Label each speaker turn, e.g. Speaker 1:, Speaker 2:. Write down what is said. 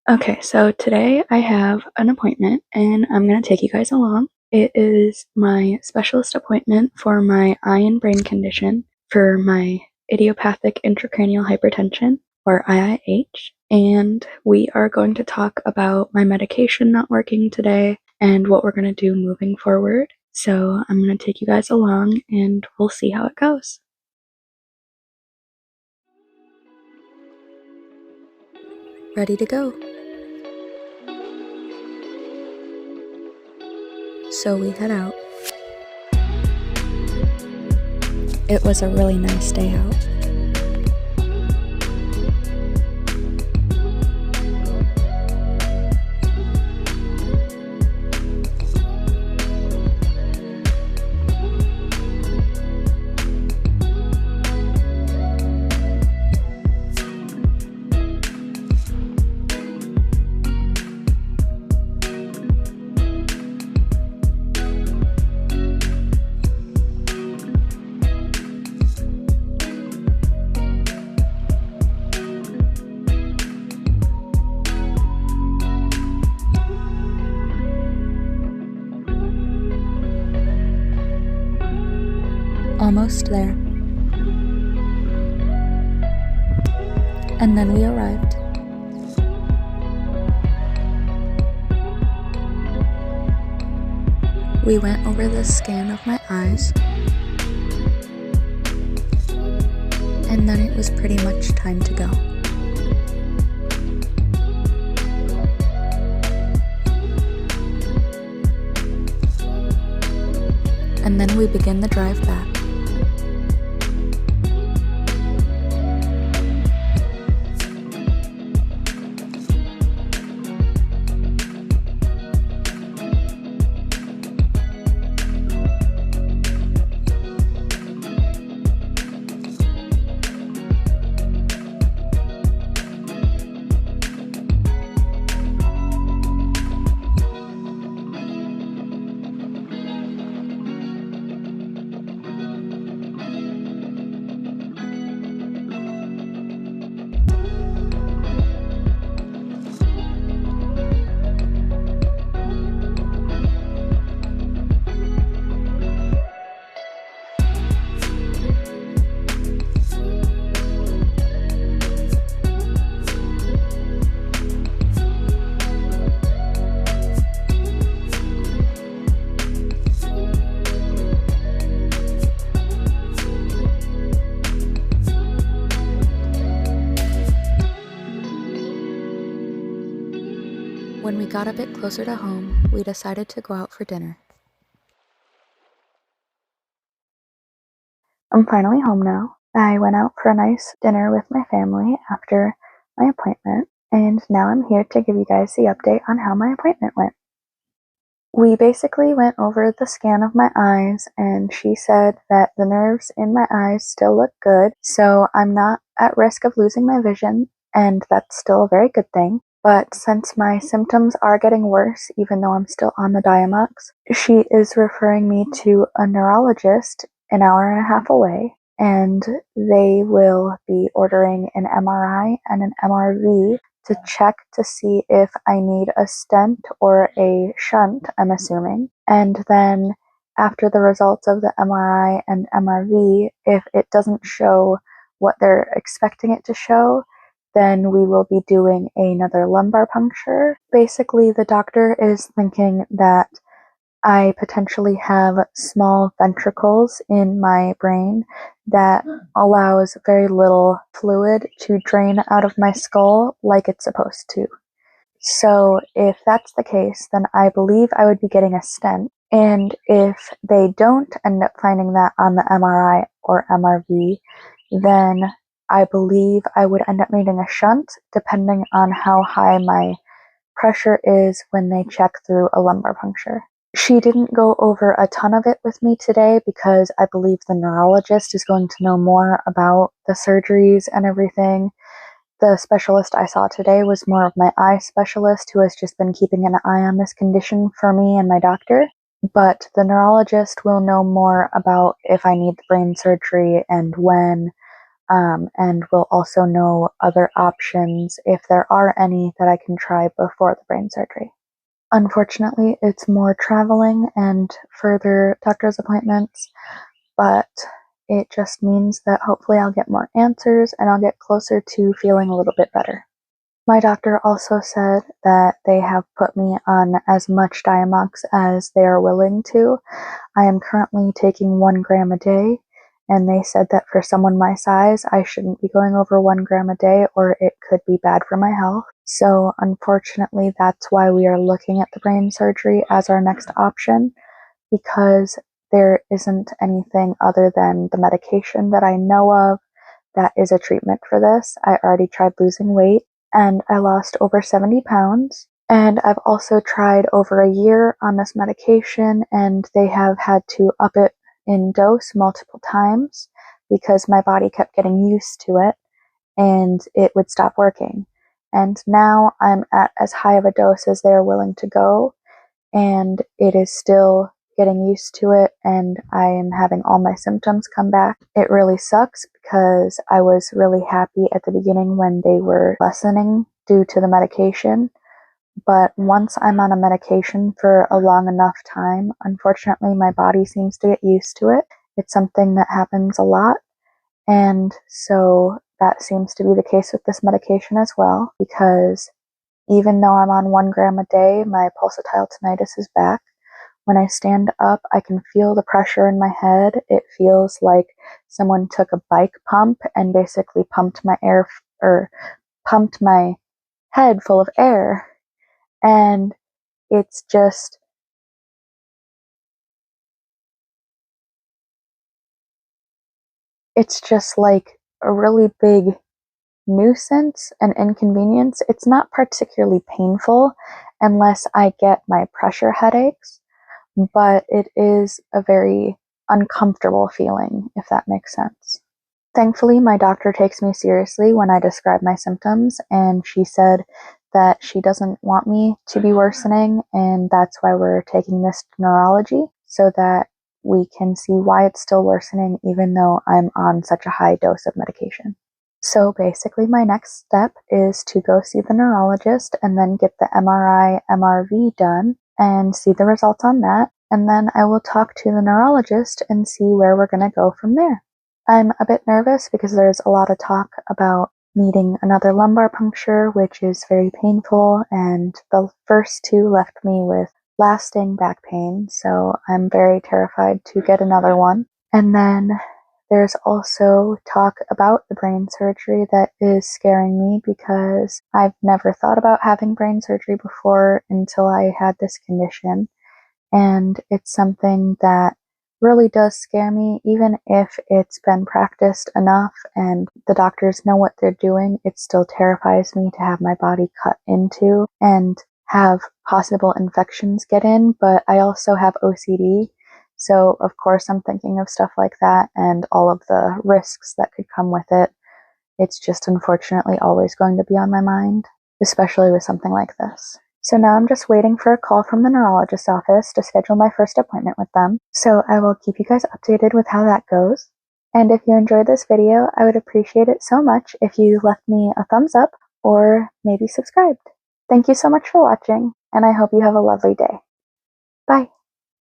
Speaker 1: Okay, so today I have an appointment and I'm going to take you guys along. It is my specialist appointment for my eye and brain condition for my idiopathic intracranial hypertension, or IIH. And we are going to talk about my medication not working today and what we're going to do moving forward. So I'm going to take you guys along and we'll see how it goes. Ready to go. So we head out. It was a really nice day out. Almost there. And then we arrived. We went over the scan of my eyes, and then it was pretty much time to go. And then we begin the drive back. When we got a bit closer to home, we decided to go out for dinner. I'm finally home now. I went out for a nice dinner with my family after my appointment, and now I'm here to give you guys the update on how my appointment went. We basically went over the scan of my eyes, and she said that the nerves in my eyes still look good, so I'm not at risk of losing my vision, and that's still a very good thing. But since my symptoms are getting worse, even though I'm still on the Diamox, she is referring me to a neurologist an hour and a half away, and they will be ordering an MRI and an MRV to check to see if I need a stent or a shunt, I'm assuming. And then after the results of the MRI and MRV, if it doesn't show what they're expecting it to show, then we will be doing another lumbar puncture. Basically, the doctor is thinking that I potentially have small ventricles in my brain that allows very little fluid to drain out of my skull like it's supposed to. So if that's the case, then I believe I would be getting a stent. And if they don't end up finding that on the MRI or MRV, then I believe I would end up needing a shunt depending on how high my pressure is when they check through a lumbar puncture. She didn't go over a ton of it with me today because I believe the neurologist is going to know more about the surgeries and everything. The specialist I saw today was more of my eye specialist who has just been keeping an eye on this condition for me and my doctor. But the neurologist will know more about if I need brain surgery and when, and we'll also know other options, if there are any, that I can try before the brain surgery. Unfortunately, it's more traveling and further doctor's appointments, but it just means that hopefully I'll get more answers and I'll get closer to feeling a little bit better. My doctor also said that they have put me on as much Diamox as they are willing to. I am currently taking 1 gram a day, and they said that for someone my size, I shouldn't be going over 1 gram a day or it could be bad for my health. So unfortunately, that's why we are looking at the brain surgery as our next option, because there isn't anything other than the medication that I know of that is a treatment for this. I already tried losing weight and I lost over 70 pounds. And I've also tried over a year on this medication, and they have had to up it in dose multiple times because my body kept getting used to it and it would stop working. And now I'm at as high of a dose as they're willing to go, and it is still getting used to it, and I am having all my symptoms come back. It really sucks because I was really happy at the beginning when they were lessening due to the medication. But once I'm on a medication for a long enough time, unfortunately, my body seems to get used to it. It's something that happens a lot. And so that seems to be the case with this medication as well, because even though I'm on 1 gram a day, my pulsatile tinnitus is back. When I stand up, I can feel the pressure in my head. It feels like someone took a bike pump and basically pumped my pumped my head full of air. And it's just like a really big nuisance and inconvenience. It's not particularly painful unless I get my pressure headaches, but it is a very uncomfortable feeling, if that makes sense. Thankfully, my doctor takes me seriously when I describe my symptoms, and she said that she doesn't want me to be worsening, and that's why we're taking this to neurology, so that we can see why it's still worsening even though I'm on such a high dose of medication. So basically, my next step is to go see the neurologist and then get the MRI, MRV done and see the results on that. And then I will talk to the neurologist and see where we're going to go from there. I'm a bit nervous because there's a lot of talk about needing another lumbar puncture, which is very painful, and the first 2 left me with lasting back pain, so I'm very terrified to get another one. And then there's also talk about the brain surgery that is scaring me because I've never thought about having brain surgery before until I had this condition, and it's something that really does scare me. Even if it's been practiced enough and the doctors know what they're doing, it still terrifies me to have my body cut into and have possible infections get in. But I also have OCD, so of course I'm thinking of stuff like that and all of the risks that could come with it. It's just unfortunately always going to be on my mind, especially with something like this. So now I'm just waiting for a call from the neurologist's office to schedule my first appointment with them. So I will keep you guys updated with how that goes. And if you enjoyed this video, I would appreciate it so much if you left me a thumbs up or maybe subscribed. Thank you so much for watching, and I hope you have a lovely day. Bye.